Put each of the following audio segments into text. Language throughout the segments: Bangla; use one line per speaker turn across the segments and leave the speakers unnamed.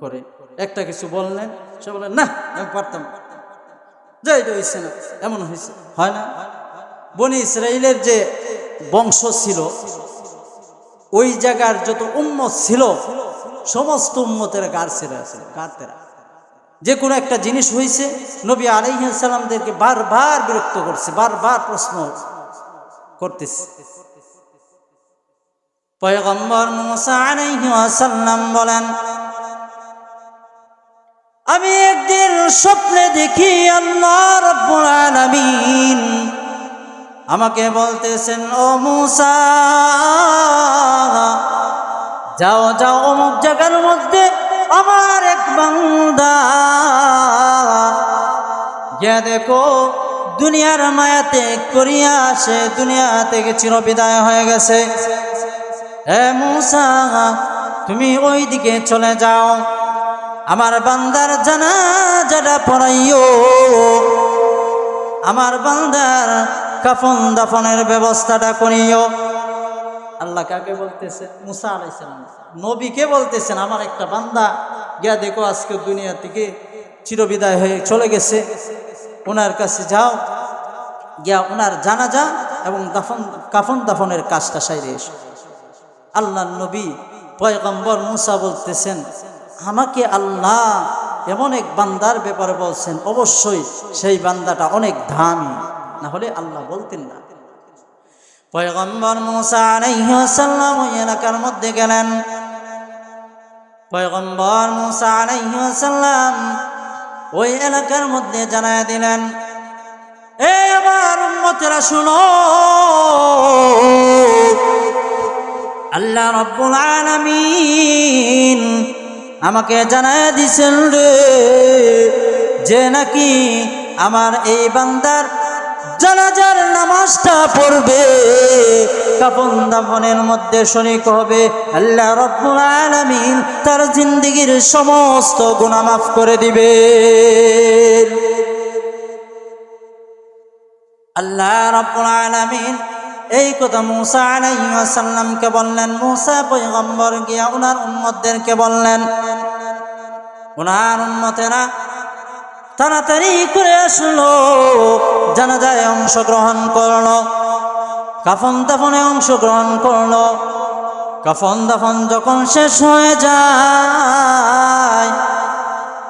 করে। একটা কিছু বললেন, সে বলেন না আমি পারতাম, যে এটা হয়েছে না, এমন হয়েছে, হয় না? বনি ইসরাইলের যে বংশ ছিল, ওই জায়গার যত উম্মত ছিল সমস্ত উম্মতের গার্সেরা আছে, গার্তেরা। যে কোনো একটা জিনিস হয়েছে, নবী আলাইহিস সালামদেরকে বারবার বিরক্ত করছে, বারবার প্রশ্ন করতেছে। পয়গম্বর মুসা আলাইহিস সালাম বলেন, আমি একদিন স্বপ্নে দেখি আল্লাহ রাব্বুল আলামিন আমাকে বলতেছেন, ও মুসা, যাও যাও অমুক জায়গার মধ্যে আমার এক বান্দা, গিয়া দেখো দুনিয়ার মায়াতে করিয়া সে দুনিয়া থেকে চিরবিদায় হয়ে গেছে। হে মুসা, তুমি ওই দিকে চলে যাও, আমার বান্দার জানাজাটা পড়াইও, আমার বান্দার কাফন দাফনের ব্যবস্থাটা করিও। আল্লাহ কাকে বলতেছে? মুসা আলাইহিস সালাম নবীকে বলতেছেন, আমার একটা বান্দা গিয়া দেখো আজকে দুনিয়া থেকে চিরবিদায় হয়ে চলে গেছে, ওনার কাছে যাও, গিয়া ওনার জানাজা এবং কাফন দাফনের কাজটা সাইরে এসো। আল্লাহ নবী পয়গম্বর মুসা বলতেছেন, আমাকে আল্লাহ এমন এক বান্দার ব্যাপারে বলছেন, অবশ্যই সেই বান্দাটা অনেক দামি, না হলে আল্লাহ বলতেন না। পয়গম্বর মুসা আলাইহিস সালাম ওই এলাকার মধ্যে গেলেন। পয়গম্বর মুসা আলাইহিস সালাম ওই এলাকার মধ্যে জানায়া দিলেন, এ আমার উম্মতেরা শুনো, আল্লাহ রাব্বুল আলামিন আমাকে জানায়া দিছেন রে, যে নাকি আমার এই বান্দার জানাজার নামাজটা পড়বে, কাফন দাফনের মধ্যে শরীক হবে, আল্লাহ রাব্বুল আলামিন তার জিন্দেগীর সমস্ত গুনাহ মাফ করে দিবে। আল্লাহ রাব্বুল আলামিন এই কথা মুসা আলাইহিস সালামকে বললেন। মুসা পয়গম্বর গিয়া ওনার উম্মতদেরকে বললেন, ওনার উম্মতেরা তাড়াতাড়ি করে আসলো, জানাজায় অংশগ্রহণ করলো, কাফন দাফনে অংশগ্রহণ করলো। কাফন দাফন যখন শেষ হয়ে যায়,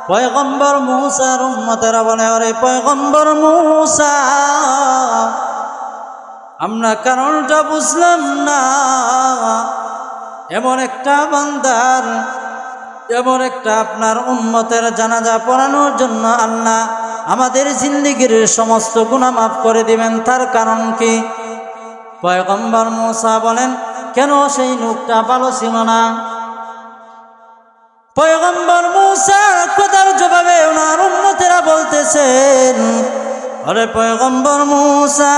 পয়গম্বর মুসার উম্মতেরা বলে, আরে পয়গম্বর মুসা, আমরা কারণটা বুঝলাম না, এমন একটা বান্দার, এমন একটা আপনার উম্মতের জানাজা পড়ানোর জন্য আল্লাহ আমাদের জিন্দেগীর সমস্ত গুনাহ মাফ করে দিবেন, তার কারণ কি? পয়গম্বর মুসা বলেন, কেন সেই লোকটা ভালো ছিল না? পয়গম্বর মুসার কথার জবাবে ওনার উম্মতেরা বলতেছেন, আরে পয়গম্বর মুসা,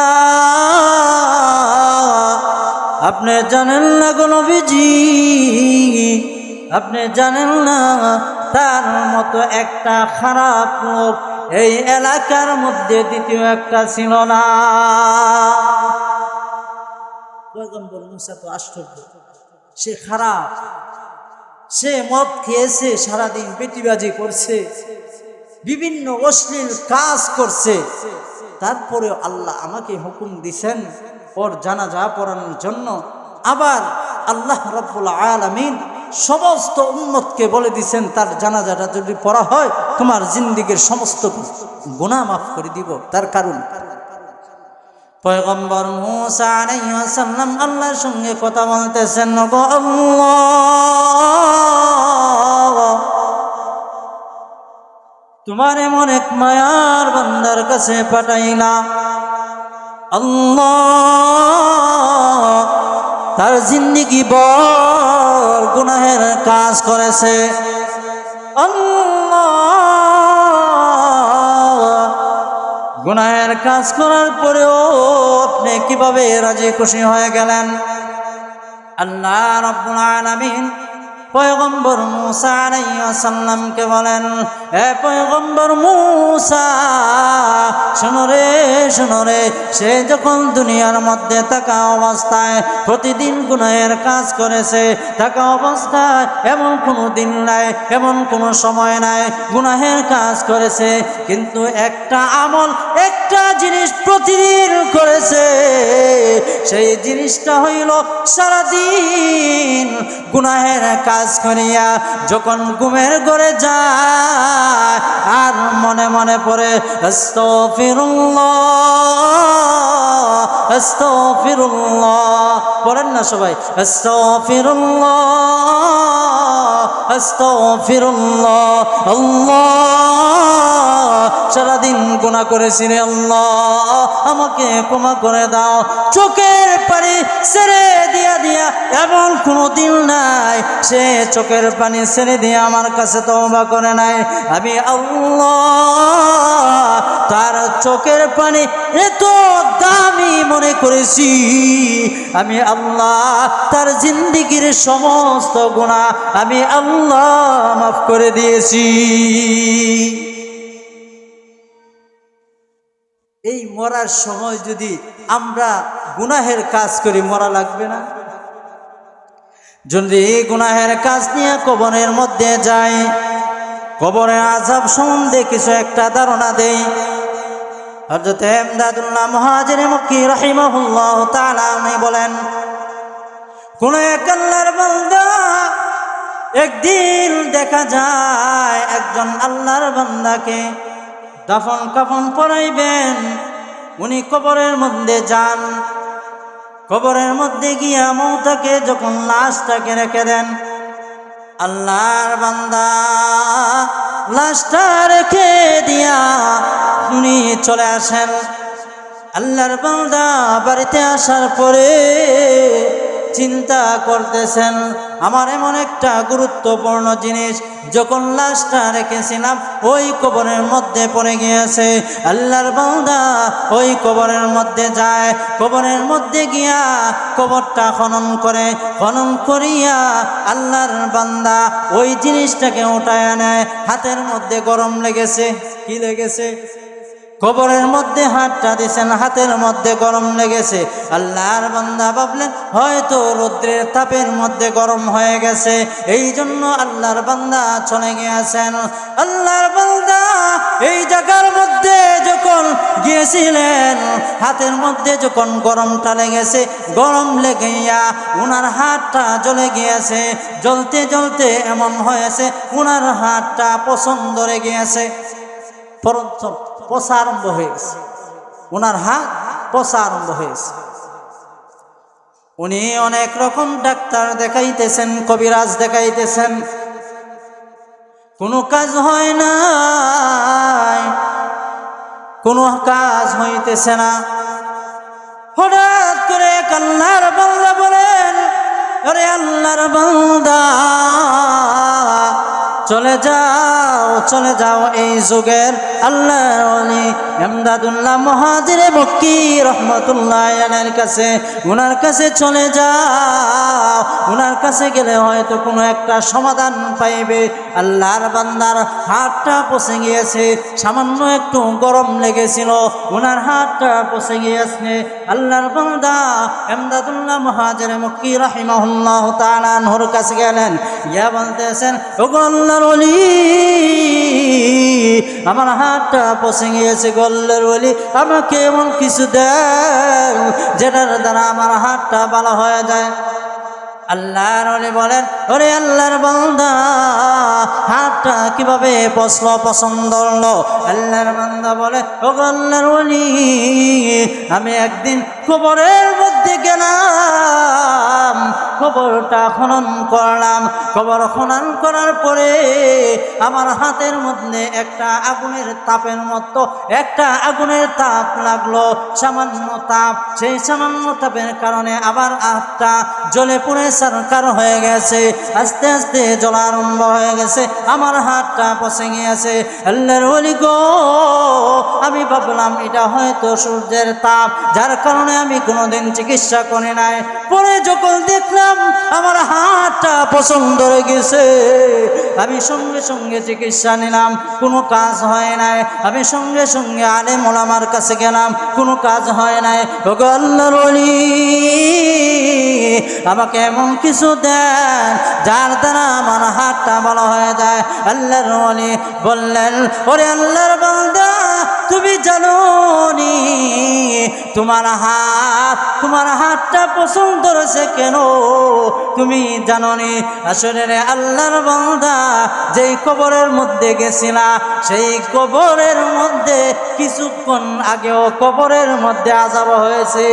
আপনি জানেন না গো নবীজি, আপনি জানেন না তার মতো একটা খারাপ লোক এই এলাকার মধ্যে দ্বিতীয় একটা ছিল না। পয়গম্বর মুসা তো আশ্চর্য, সে খারাপ, সে মদ খেয়েছে, সারাদিন বেটিবাজি করছে, বিভিন্ন অশ্লীল কাজ করছে, তারপরে আল্লাহ আমাকে হুকুম দিছেন ওর জানাজা পড়ানোর জন্য। আবার আল্লাহ রাব্বুল আলামিন সমস্ত উম্মতকে বলে দিছেন, তার জানাজাটা যদি পড়া হয় তোমার জিন্দেগীর সমস্ত গুনাহ মাফ করে দিব। তার কারণ পয়গম্বর মুসা আলাইহিস সালাম আল্লাহর সঙ্গে কথা বলতেছেন, গো আল্লাহ, তোমার এমন এক মায়ার বান্দার কাছে পাঠাইলা, আল্লাহ তার জিন্দেগি বড় গুনাহের কাজ করেছে, আল্লাহ গুনাহের কাজ করার পরেও আপনি কিভাবে রাজি খুশি হয়ে গেলেন? আল্লাহ রাব্বুল আলামিন পয়গম্বর মূসা আলাইহিস সালামকে বলেন, এ পয়গম্বর মূসা, শোনো রে, সে যখন দুনিয়ার মধ্যে থাকা অবস্থায় প্রতিদিন গুনাহের কাজ করেছে, থাকা অবস্থায় এমন কোনো দিন নাই, এমন কোনো সময় নাই গুনাহের কাজ করেছে, কিন্তু একটা আমল, একটা জিনিস প্রতিদিন করেছে। সেই জিনিসটা হইল সারাদিন গুনাহের কাজ করিয়া যখন ঘুমের ঘরে যায় আর মনে মনে পড়ে আস্তাগফিরুল্লাহ, আস্তাগফিরুল্লাহ, পড়েন না সবাই, আস্তাগফিরুল্লাহ, আস্তাগফিরুল্লাহ, আল্লাহ সারাদিন গুনাহ করেছি রে আল্লাহ, আমাকে ক্ষমা করে দাও। চোখের পানি ছেড়ে দিয়া এমন কোনো দিন নাই সে চোখের পানি ছেড়ে দিয়ে আমার কাছে তওবা করে নাই। আমি আল্লাহ তার চোখের পানি এত দামি মনে করেছি, আমি আল্লাহ তার জিন্দেগীর সমস্ত গুনাহ আমি আল্লাহ মাফ করে দিয়েছি। এই মরার সময় যদি আমরা গুনাহের কাজ করি, মরা লাগবে না? যদি গুনাহের কাজ নিয়ে কবরের মধ্যে যাই, কবরের আযাব সম্বন্ধে কিছু একটা ধারণা দেই। হযরত ইমদাদুল্লাহ মুহাজিরে মক্কি রাহিমাহুল্লাহ তাআলা উনি বলেন, কোন এক আল্লাহর বান্দা একদিন দেখা যায় একজন আল্লাহর বান্দাকে দাফন কাফন পরাইবেন। উনি কবরের মধ্যে যান, কবরের মধ্যে গিয়া মৌতাকে যখন লাশটাকে রেখে দেন, আল্লাহর বান্দা লাশটা রেখে দিয়া উনি চলে আসেন। আল্লাহর বান্দা বাড়িতে আসার পরে চিন্তা করতেছেন, আমার এমন একটা গুরুত্বপূর্ণ জিনিস যখন লাশটা রেখেছিলাম ওই কবরের মধ্যে পড়ে গিয়েছে। আল্লাহর বান্দা ওই কবরের মধ্যে যায়, কবরের মধ্যে গিয়া কবরটা খনন করে, খনন করিয়া আল্লাহর বান্দা ওই জিনিসটাকে উঠায় নেয়। হাতের মধ্যে গরম লেগেছে, কি লেগেছে? কবরের মধ্যে হাতটা দিয়েছেন, হাতের মধ্যে গরম লেগেছে। আল্লাহর বান্দা ভাবলেন হয়তো রৌদ্রের তাপের মধ্যে গরম হয়ে গেছে, এই জন্য আল্লাহর বান্দা চলে গিয়েছেন। আল্লাহর বান্দা এই জায়গার মধ্যে যখন গিয়েছিলেন, হাতের মধ্যে যখন গরমটা লেগেছে, গরম লেগেইয়া ওনার হাতটা জ্বলে গিয়েছে। জ্বলতে জ্বলতে এমন হয়েছে ওনার হাতটা পছন্দ ধরে গিয়েছে, পচা আরম্ভ হয়েছে, ওনার হাত পচা আরম্ভ হয়েছে। উনি অনেক রকম ডাক্তার দেখাইতেছেন, কবিরাজ দেখাইতেছেন, কোনো কাজ হয় না, কোনো কাজ হইতেছে না। হঠাৎ করে আল্লাহর বান্দা বলেন, আরে আল্লাহর বান্দা চলে যাও এই যুগের আল্লাহর ওলি ইমদাদুল্লাহ মুহাজিরে মক্কি রাহমাতুল্লাহ আলাইহির কাছে, ওনার কাছে চলে যাও। ওনার কাছে গেলে হয়তো কোনো একটা সমাধান পাইবে। আল্লাহর বান্দার হাতটা পচে গিয়েছে, সামান্য একটু গরম লেগেছিল, ওনার হাতটা পচে গিয়েছে। আল্লাহর বান্দা ইমদাদুল্লাহ মুহাজিরে মক্কি রাহিমাহুল্লাহ তাআলা আনহুর কাছে গেলেন, ইয়া বলতেছেন, ওগো আল্লাহর ওলি, আমার হাতটা পচে গিয়েছে, আল্লাহর ওলি আমাকে এমন কিছু দেন যেটার দ্বারা আমার হাতটা ভালো হয়ে যায়। আল্লাহর ওলি বলেন, ওরে আল্লাহর বান্দা হাতটা কিভাবে পচলো, পছন্দ হলো? আল্লাহর বান্দা বলে, ও আল্লাহর ওলি, আমি একদিন কবরের মধ্যে গেলাম, কবরটা খনন করলাম, কবর খনন করার পরে আমার হাতের মধ্যে একটা আগুনের তাপের মতো একটা আগুনের তাপ লাগলো, সামান্য তাপ। সেই সামান্য তাপের কারণে আবার হাতটা জ্বলে পুড়ে ছারখার হয়ে গেছে, আস্তে আস্তে জ্বলা আরম্ভ হয়ে গেছে, আমার হাতটা পচে গিয়েছে। আল্লাহর ওলি গো, আমি ভাবলাম এটা হয়তো সূর্যের তাপ, যার কারণে আমি কোনোদিন চিকিৎসা করি নাই। পরে যখন দেখলাম আমার হাতটা পছন্দ ধরে গেছে, আমি সঙ্গে সঙ্গে চিকিৎসা নিলাম, কোনো কাজ হয় নাই। আমি সঙ্গে সঙ্গে আলেম ওলামার কাছে গেলাম, কোনো কাজ হয় নাই। ওগো আল্লাহর ওলি, আমাকে এমন কিছু দেন যার দ্বারা আমার হাতটা ভালো হয়ে যায়। আল্লাহর ওলি বললেন, ওরে আল্লাহর বান্দা, তুমি জানো নি তোমার হাতটা পছন্দ ধরেছে কেন? তুমি জানো নি? আসলে রে আল্লাহর বান্দা, যেই কবরের মধ্যে গেছিলা, সেই কবরের মধ্যে কিছুক্ষণ আগেও কবরের মধ্যে আযাব হয়েছে।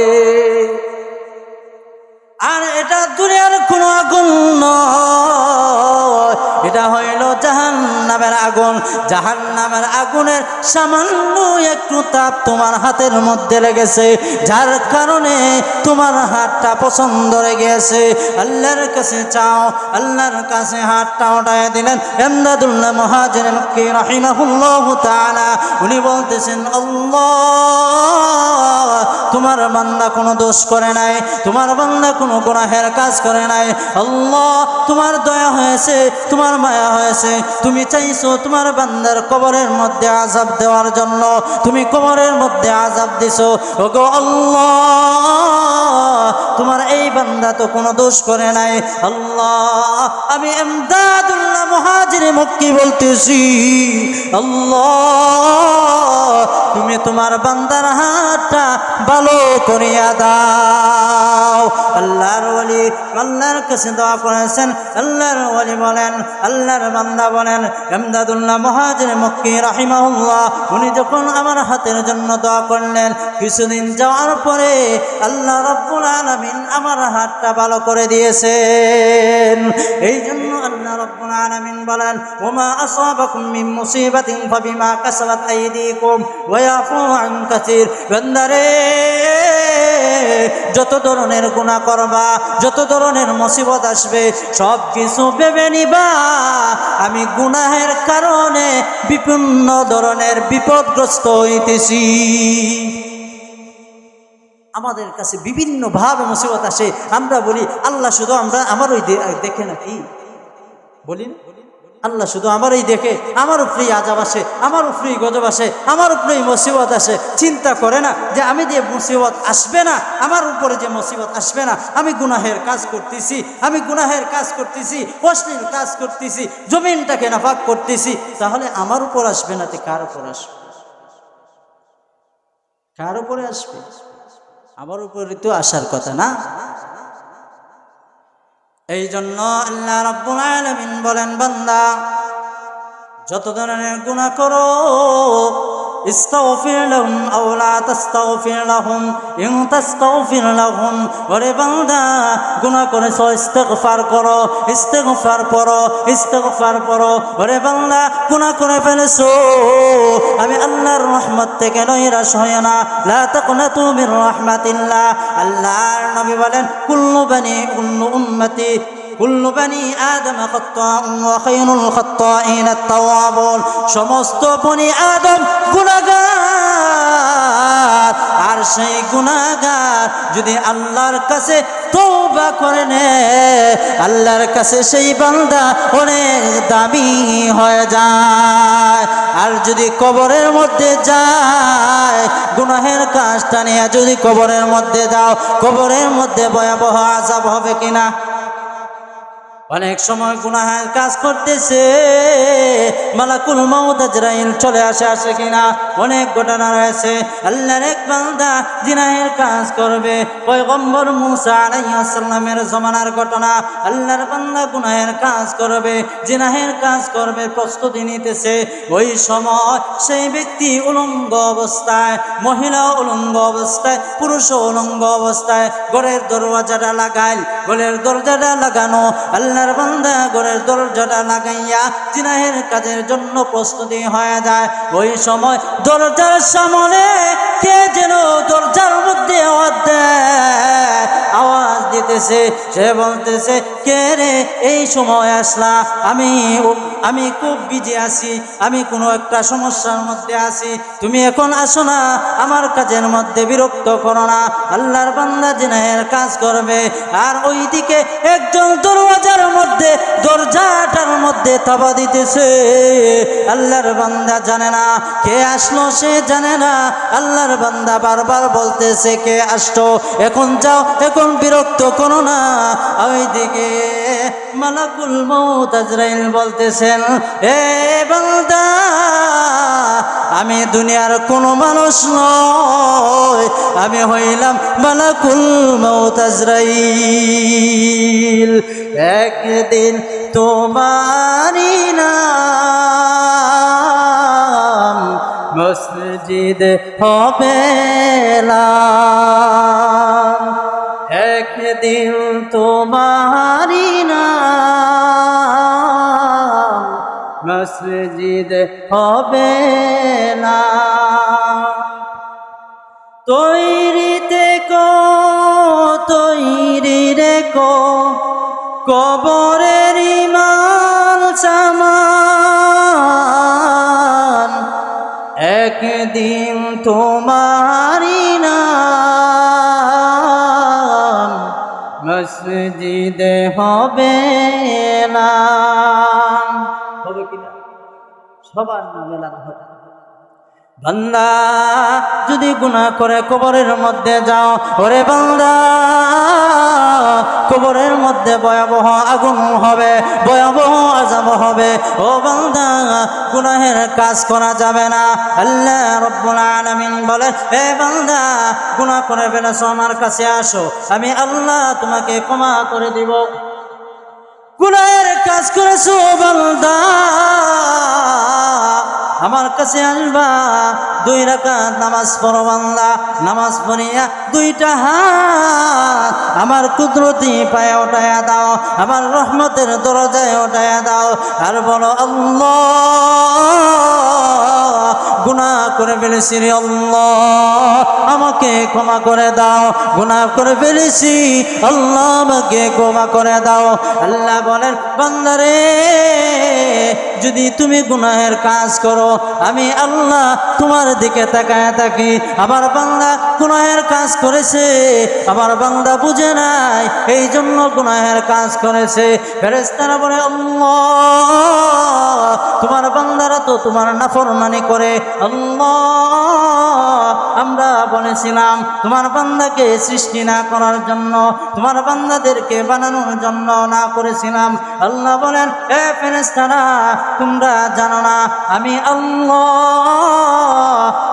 আর এটা দুনিয়ার কোনো আগুন নয়, এটা হইল জাহান্নামের আগুন। জাহান্নামের আগুনের সামান্য একটু তাপ তোমার হাতের মধ্যে লেগেছে, যার কারণে তোমার হাতটা পছন্দ ধরে গিয়েছে। আল্লাহর কাছে চাও, আল্লাহর কাছে হাতটা উঠায় দিলেন ইমদাদুল্লাহ মুহাজির মক্কি রাহিমাহুল্লাহু তাআলা। উনি বলতেছেন, আল্লাহ, তোমার বান্দা কোনো দোষ করে নাই, তোমার বান্দা কোনো গুনাহের কাজ করে নাই। আল্লাহ, তোমার দয়া হয়েছে, তোমার মায়া হয়েছে, তুমি চাইছো তোমার বান্দার কবরের মধ্যে আযাব দেওয়ার জন্য, তুমি কবরের মধ্যে আযাব দিছো। ওগো আল্লাহ, তোমার এই বান্দা তো কোনো দোষ করে নাই। আল্লাহ, আমি ইমদাদুল্লাহ মুহাজির মক্কি বলতেছি, আল্লাহ, তুমি তোমার বান্দার হাতটা ভালো করিয়া দাও। আল্লাহর ওলি আল্লাহর কাছে দোয়া করেছেন। আল্লাহর ওলি বলেন, আল্লাহর বান্দা বলেন, ইমদাদুল্লাহ মুহাজির মক্কি রাহিমাহুল্লাহ, উনি যখন আমার হাতের জন্য দোয়া করলেন, কিছুদিন যাওয়ার পরে আল্লাহ রাব্বুল আলামিন আমার হাতটা ভালো করে দিয়েছেন। এই জন্য আল্লাহ রাব্বুল আলামিন বলেন, ওমা আসাবাকুম মিন মুসিবাতিন ফাবিমা কাসাবাত আইদিকুম ওয়া ইয়াফু আন কাসীর। বান্দারে, যত ধরনের গুনাহ করবা, যত ধরনের মুসিবত আসবে, সব কিছু ভেবে নিবা আমি গুনাহের কারণে বিভিন্ন ধরনের বিপদগ্রস্ত হইতেছি। আমাদের কাছে বিভিন্ন ভাবে মুসিবত আসে, আমরা বলি আল্লাহ শুধু আমার ওই দেখে নাকি, বলি না? আল্লাহ শুধু আমারই দেখে, আমার উপরেই আযাব আসে, আমার উপরেই গজব আসে, আমার উপরেই মুসিবত আসে। চিন্তা করে না যে আমি যে মুসিবত আসবে না, আমার উপরে যে মুসিবত আসবে না, আমি গুনাহের কাজ করতেছি, আমি গুনাহের কাজ করতেছি, অশ্লীল কাজ করতেছি, জমিনটাকে নাপাক করতেছি, তাহলে আমার উপর আসবে না তো কার উপর আসবে? কার উপরে আসবে? আমার উপরে তো আসার কথা না। এই জন্য আল্লাহ রাব্বুল আলামিন বলেন, বান্দা, যত ধরনের গুনাহ করো, ইস্তাগফির লাহুম আও লা তাস্তাগফির লাহুম ইন তাস্তাগফির লাহুম। ওরে বান্দা, গুনাহ করেছো, ইস্তিগফার করো, ইস্তিগফার পড়ো, ইস্তিগফার পড়ো। ওরে বান্দা, গুনাহ করে ফেলেছো, আমি আল্লাহর রহমত থেকে নৈরাশ হয় না। লা তাকনাতু মির রাহমাতিল্লাহ। আল্লাহর নবী বলেন, কুল্লু উম্মতি কুল্লু বানি আদম খাত্তাউন ওয়া খায়রুল খাত্তাইন আত-তাওয়াবুন। সমস্ত বনি আদম গুনাহগার, আর সেই গুনাহগার যদি আল্লাহর কাছে তওবা করে নেয়, আল্লাহর কাছে সেই বান্দা অনেক দামি হয়ে যায়। আর যদি কবরের মধ্যে যায়, গুনাহের কাজটা নিয়ে যদি কবরের মধ্যে যাও, কবরের মধ্যে ভয়াবহ আযাব হবে কিনা? অনেক সময় গুনাহের কাজ করতেছে, মালাকুল মউত আজরাইল চলে আসে কিনা। অনেক ঘটনা রয়েছে। আল্লাহর এক বান্দা জিনাহের কাজ করবে, পয়গম্বর মুসা আলাইহিস সালামের জমানার ঘটনা। আল্লাহর বান্দা গুনাহের কাজ করবে, জিনাহের কাজ করবে, প্রস্তুতি নিতেছে। ওই সময় সেই ব্যক্তি উলঙ্গ অবস্থায়, মহিলা উলঙ্গ অবস্থায়, পুরুষ উলঙ্গ অবস্থায় ঘরের দরওয়াজাটা লাগাইল, ঘরের দরজাটা লাগানো। আল্লাহর বান্দা ঘরের দরজাটা লাগাইয়া জিনাহের কাজের জন্য প্রস্তুতি হয়ে যায়। ওই সময় দরজার সামনে কে যেন দরজার মধ্যে আওয়াজ দিতেছে। সে বলতেছে, কে রে এই সময় আসলা? আমি খুব বিজি আছি, আমি কোনো একটা সমস্যার মধ্যে আছি, তুমি এখন আসো না, আমার কাজের মধ্যে বিরক্ত করো না। আল্লাহর বান্দা জিনাহের কাজ করবে, আর ওইদিকে একজন দরজাটার মধ্যে তাবা দিতেছে। আল্লাহর বান্দা জানে না কে আসলো, সে জানে না। আল্লাহর বান্দা বারবার বলতেছে, কে আসলো, এখন যাও, এখন বিরক্ত করো না। ওইদিকে মালাকুল মউত আজরাইল বলতেছেন, এ বান্দা, আমি দুনিয়ার কোনো মানুষ নয়, আমি হইলাম মালাকুল মউত আজরাইল। একদিন তোমারি নাম মসজিদ হবে না, একদিন তোমারি নাম মসজিদ হবে না। তৈরি থেকো, তৈরি রেখো কবরের মাল সামান, একদিন তোমারি নাম মসজিদ হবে না। হবে কিনা? সবার নাম এলান হবে। বান্দা যদি গুনাহ করে কবরের মধ্যে যাও, ওরে বান্দা, কবরের মধ্যে ভয়াবহ আগুন হবে, ভয়াবহ আযাব হবে। ও বান্দা, গুনাহের কাজ করা যাবে না। আল্লাহ রাব্বুল আলামিন বলেন, হে বান্দা, গুনাহ করে ফেলেছো, আমার কাছে আসো, আমি আল্লাহ তোমাকে ক্ষমা করে দিব। গুনাহের কাজ করেছো বান্দা, আমার কাছে আসবা, 2 রাকাত নামাজ পড়ো বান্দা, নামাজ পড়িয়া 2টা হাত আমার কুদরতি পায়ে উঠায়া দাও, আমার রহমতের দরজায় উঠায়া দাও, আর বলো, আল্লাহ, গুনাহ করে ফেলেছি রে আল্লাহ, আমাকে ক্ষমা করে দাও, গুনাহ করে ফেলেছি আল্লাহ, আমাকে ক্ষমা করে দাও। আল্লাহ বলেন, বান্দারে, যদি তুমি গুনাহের কাজ করো, আমি আল্লাহ তোমার দিকে তাকায় থাকি। আমার বান্দা গুনাহের কাজ করেছে, আমার বান্দা বুঝে নাই, এই জন্য গুনাহের কাজ করেছে। ফেরেশতারা বলে, আল্লাহ, তোমার বান্দারা তো তোমার নাফরমানি করে। আল্লাহ, আমরা বলেছিলাম তোমার বান্দাকে সৃষ্টি না করার জন্য, তোমার বান্দাদেরকে বানানোর জন্য না করেছিলাম। আল্লাহ বলেন, এ ফেরেশতারা, তোমরা জানো না আমি আল্লাহ,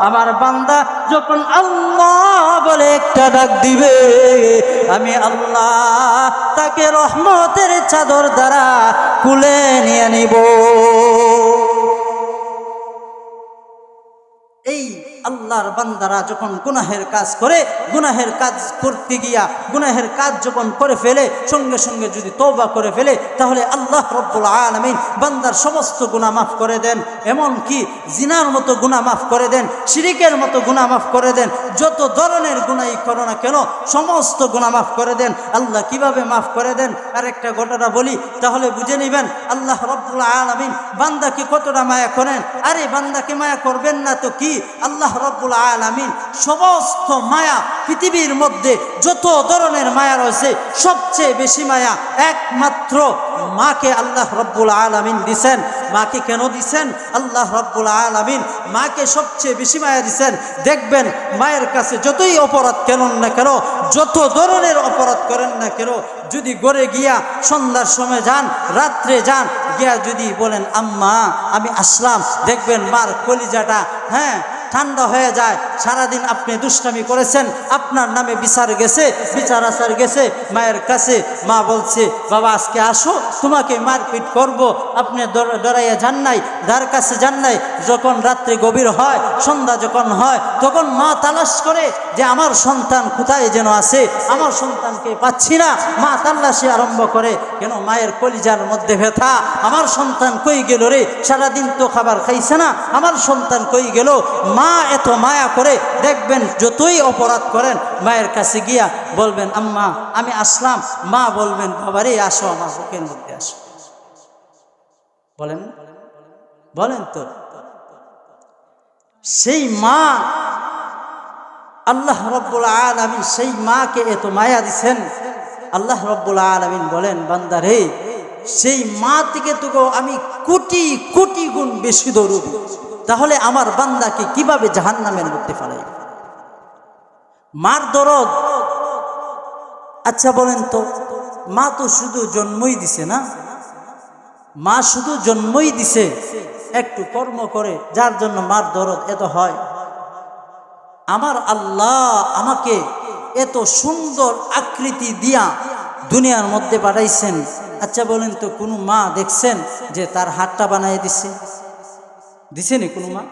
আমার বান্দা যখন আল্লাহ বলে একটা ডাক দিবে, আমি আল্লাহ তাকে রহমতের চাদর দ্বারা কুলে নিয়ে নিব। এই আল্লাহর বান্দারা যখন গুনাহের কাজ করে, গুনাহের কাজ করতে গিয়া গুনাহের কাজ যখন করে ফেলে, সঙ্গে সঙ্গে যদি তওবা করে ফেলে, তাহলে আল্লাহ রব্বুল আলামিন বান্দার সমস্ত গুনাহ মাফ করে দেন। এমন কি জিনার মতো গুনাহ মাফ করে দেন, শিরিকের মতো গুনাহ মাফ করে দেন, যত ধরনের গুনাহই করো না কেন সমস্ত গুনাহ মাফ করে দেন। আল্লাহ কিভাবে মাফ করে দেন আর একটা ঘটনা বলি, তাহলে বুঝে নেবেন আল্লাহ রব্বুল আলামিন বান্দাকে কতটা মায়া করেন। আরে বান্দাকে মায়া করবেন না তো কি, আল্লাহ রব্বুল আলামিন সমস্ত মায়া, পৃথিবীর মধ্যে যত ধরনের মায়া রয়েছে, সবচেয়ে বেশি মায়া একমাত্র মাকে আল্লাহ রব্বুল আলামিন দিছেন। মাকে কেন দিছেন? আল্লাহ রব্বুল আলামিন মাকে সবচেয়ে বেশি মায়া দিছেন। দেখবেন মায়ের কাছে যতই অপরাধ করেন না কেন, যত ধরনের অপরাধ করেন না কেন, যদি ঘরে গিয়া সন্ধ্যার সময় যান, রাত্রে যান, গিয়া যদি বলেন আম্মা আমি আসলাম, দেখবেন মার কলিজাটা ঠান্ডা হয়ে যায়। সারাদিন আপনি দুষ্টামি করেছেন, আপনার নামে বিচার গেছে, বিচার আচার গেছে মায়ের কাছে। মা বলছে বাবা আজকে আসো, তোমাকে মারপিট করব। আপনি ডরাইয়া যান নাই, যার কাছে যান নাই। যখন রাত্রে গভীর হয়, সন্ধ্যা যখন হয়, তখন মা তালাশ করে যে আমার সন্তান কোথায় যেন আছে, আমার সন্তানকে পাচ্ছি না। মা তালাশি আরম্ভ করে, কেন মায়ের কলিজার মধ্যে ব্যথা, আমার সন্তান কই গেল রে, সারাদিন তো খাবার খাইছে না, আমার সন্তান কই গেল। মা এত মায়া করে। দেখবেন যতই অপরাধ করেন, মায়ের কাছে গিয়া বলবেন আম্মা আমি আসলাম, মা বলবেন বাবারে আসো, আমার বুকের মধ্যে আসো। বলেন বলেন তো, সেই মা আল্লাহ রব্বুল আলামিন সেই মাকে এত মায়া দিছেন। আল্লাহ রব্বুল আলামিন বলেন বান্দারে, সেই মা থেকে তোকে আমি কোটি কোটি গুণ বেশি দরুদ, তাহলে আমার বান্দাকে কিভাবে জাহান্নামের মধ্যে ফেলাই? মার দরদ। আচ্ছা বলেন তো, মা তো শুধু জন্মই দিছে না, মা শুধু জন্মই দিছে, একটু কর্ম করে যার জন্য মার দরদ এত হয়। আমার আল্লাহ আমাকে এত সুন্দর আকৃতি দিয়া দুনিয়ার মধ্যে পাঠাইছেন। আচ্ছা বলেন তো, কোনো মা দেখছেন যে তার হাতটা বানাই দিছে? দিছে নি কোনো মা?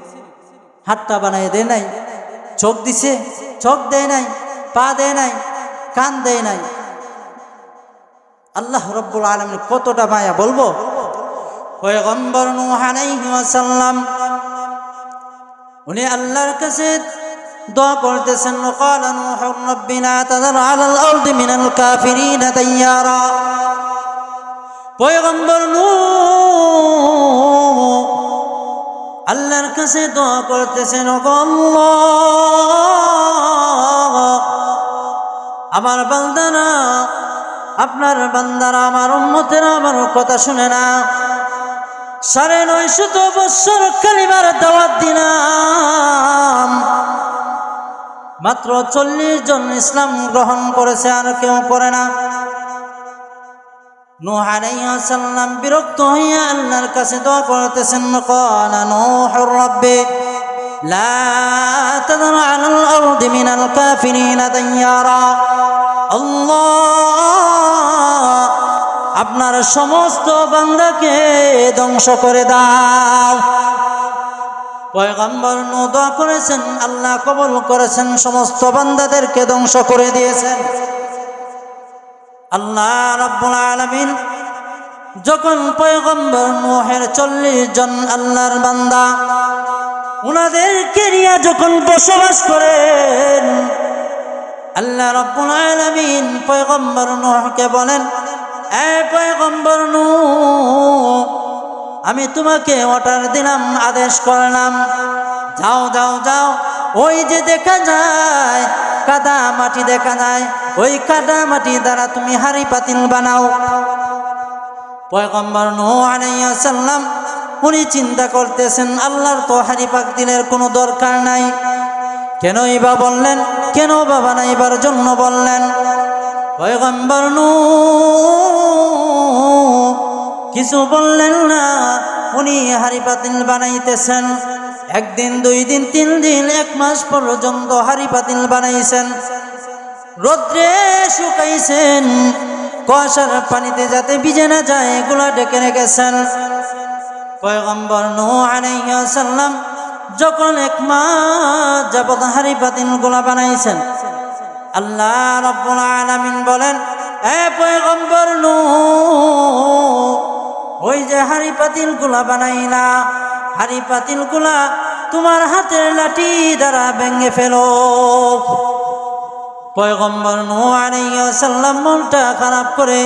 হাতটা বানাই দেয় নাই, চোখ দিছে, চোখ দেয় নাই, পা দেয় নাই, কান দেয় নাই। আল্লাহ রব্বুল আলামিন কতটা মায়া বলবো। পয়গম্বর নূহ আলাইহিস সালাম উনি আল্লাহর কাছে দোয়া করতেছেন, ক্বালা নূহু রাব্বি লা তাযার আলাল আরদি মিনাল কাফিরিনা দাইয়ারা। পয়গম্বর নূহ আল্লাহর কাছে দোয়া করতেছেন, আমার বান্দারা, আপনার বান্দারা, আমার উম্মতেরা আমার কথা শুনে না। 950 বছর কালিমার দাওয়াত দিলাম, মাত্র 40 জন ইসলাম গ্রহণ করেছে, আর কেউ করে না। নূহ আলাইহিস সালাম বিরক্ত হইয়া আল্লাহর কাছে দোয়া করতেছেন, ক্বালা নূহু রাব্বি লা তাযার আলাল আরদি মিনাল কাফিরিনা দাইয়ারা। আল্লাহ আপনার সমস্ত বান্দাকে ধ্বংস করে দাও। পয়গম্বর নূহ দোয়া করেছেন, আল্লাহ কবুল করেছেন, সমস্ত বান্দাদেরকে ধ্বংস করে দিয়েছেন। আল্লাহ রাব্বুল আলামিন যখন পয়গম্বর নূহের 40 জন আল্লাহর বান্দা উনাদেরকে নিয়ে যখন বসবাস করেন, আল্লাহ রাব্বুল আলামিন পয়গম্বর নূহকে বলেন, এ পয়গম্বর নূহ, আমি তোমাকে অর্ডার দিলাম, আদেশ করলাম, যাও যাও যাও, ওই যে দেখা যায় কাদা মাটি দেখা যায়, ওই কাদা মাটি দ্বারা তুমি হাড়ি পাতিল বানাও। পয়গম্বর নূহ আলাইহিস সালাম উনি চিন্তা করতেছেন, আল্লাহর তো হাড়ি পাতিলের কোনো দরকার নাই, কেনই বা বললেন, কেন বা বানাইবার জন্য বললেন? পয়গম্বর নূহ কিছু বললেন না, উনি হাড়ি পাতিল বানাইতেছেন। 1 দিন 2 দিন 3 দিন 1 মাস পর্যন্ত হাড়ি পাতিল বানাইছেন, রোদ্রে শুকাইছেন, কুয়াশার পানিতে যাতে ভিজে না যায় এগুলা ঢেকে রেখেছেন। পয়গম্বর নূহ আলাইহিস সালাম যখন 1 মাস যাবত হাড়ি পাতিল গুলা বানাইছেন, আল্লাহ রাব্বুল আলামিন বলেন, এ পয়গম্বর নূহ, ওই যে হাড়ি পাতিল গুলা বানাইলা, হাড়ি পাতিল গুলা তোমার হাতের লাঠি দ্বারা ভেঙে ফেলো। পয়গম্বর নূহ আলাইহিস সালাম মনটা খারাপ করে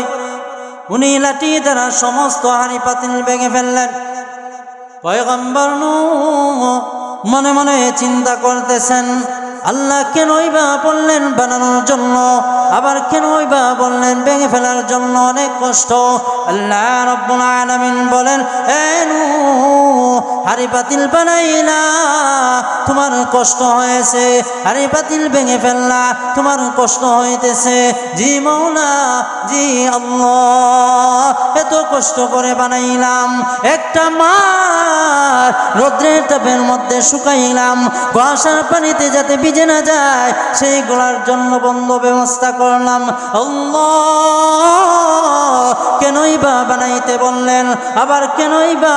উনি লাঠি দ্বারা সমস্ত হাড়ি পাতিল ভেঙে ফেললেন। পয়গম্বর নূহ মনে মনে চিন্তা করতেছেন, আল্লাহ কেনই বা বললেন বানানোর জন্য, আবার কেনই বা বললেন ভেঙে ফেলার জন্য? অনেক কষ্ট। আল্লাহ রাব্বুল আলামিন বলেন, এ নূহ, হাড়ি পাতিল বানাইলা, তোমার কষ্ট হয়েছে। হাড়ি পাতিল ভেঙে ফেললা, তোমার কষ্ট হইতেছে। জি মৌলা, জি আল্লাহ, এত কষ্ট করে বানাইলাম, একটা মাছ রৌদ্রের তাপের মধ্যে শুকাইলাম, কুয়াশার পানিতে যাতে ভিজে না যায় সেইগুলার জন্য বন্ধ ব্যবস্থা করলাম। আল্লাহ কেনই বা বানাইতে বললেন, আবার কেনই বা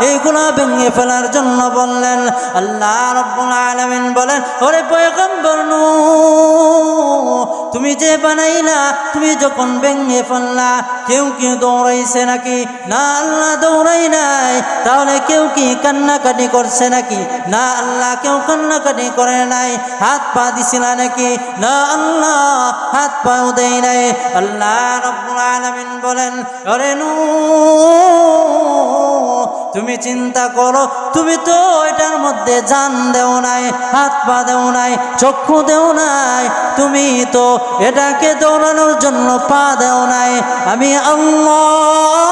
এইগুলা ভেঙে ফেলার জন্য বললেন? আল্লাহ রাব্বুল আলামিন বলেন, ওরে পয়গম্বর নূহ, তুমি যে বানাইলা, তুমি যখন ভেঙে ফেললা, কেউ কি দৌড়াইছে নাকি? না, আল্লাহ দৌড়াই নাই। তাহলে কেউ কি কান্নাকাটি করছে নাকি? না, আল্লাহ কেউ কান্নাকাটি করে নাই। হাত পা দিছিল নাকি? না, আল্লাহ হাত পাও দেয় নাই। আল্লাহ রাব্বুল আলামিন বলেন, ওরে নূহ, তুমি চিন্তা করো, তুমি তো এটার মধ্যে জান দেও নাই, হাত পা দেও নাই, চক্ষু দেও নাই, তুমি তো এটাকে দৌড়ানোর জন্য পা দেও নাই। আমি আল্লাহ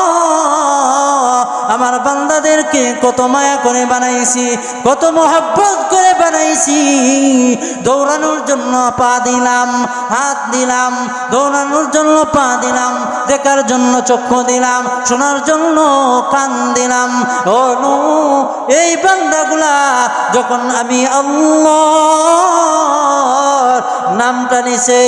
আমার বান্দাদেরকে কত মায়া করে বানাইছি, কত মোহাব্বত করে বানাইছি। দৌড়ানোর জন্য পা দিলাম, হাত দিলাম, দৌড়ানোর জন্য পা দিলাম, দেখার জন্য চক্ষু দিলাম, শোনার জন্য কান দিলাম। ও নূহ, এই বান্দাগুলা যখন আমি আল্লাহর নামটা নিছে,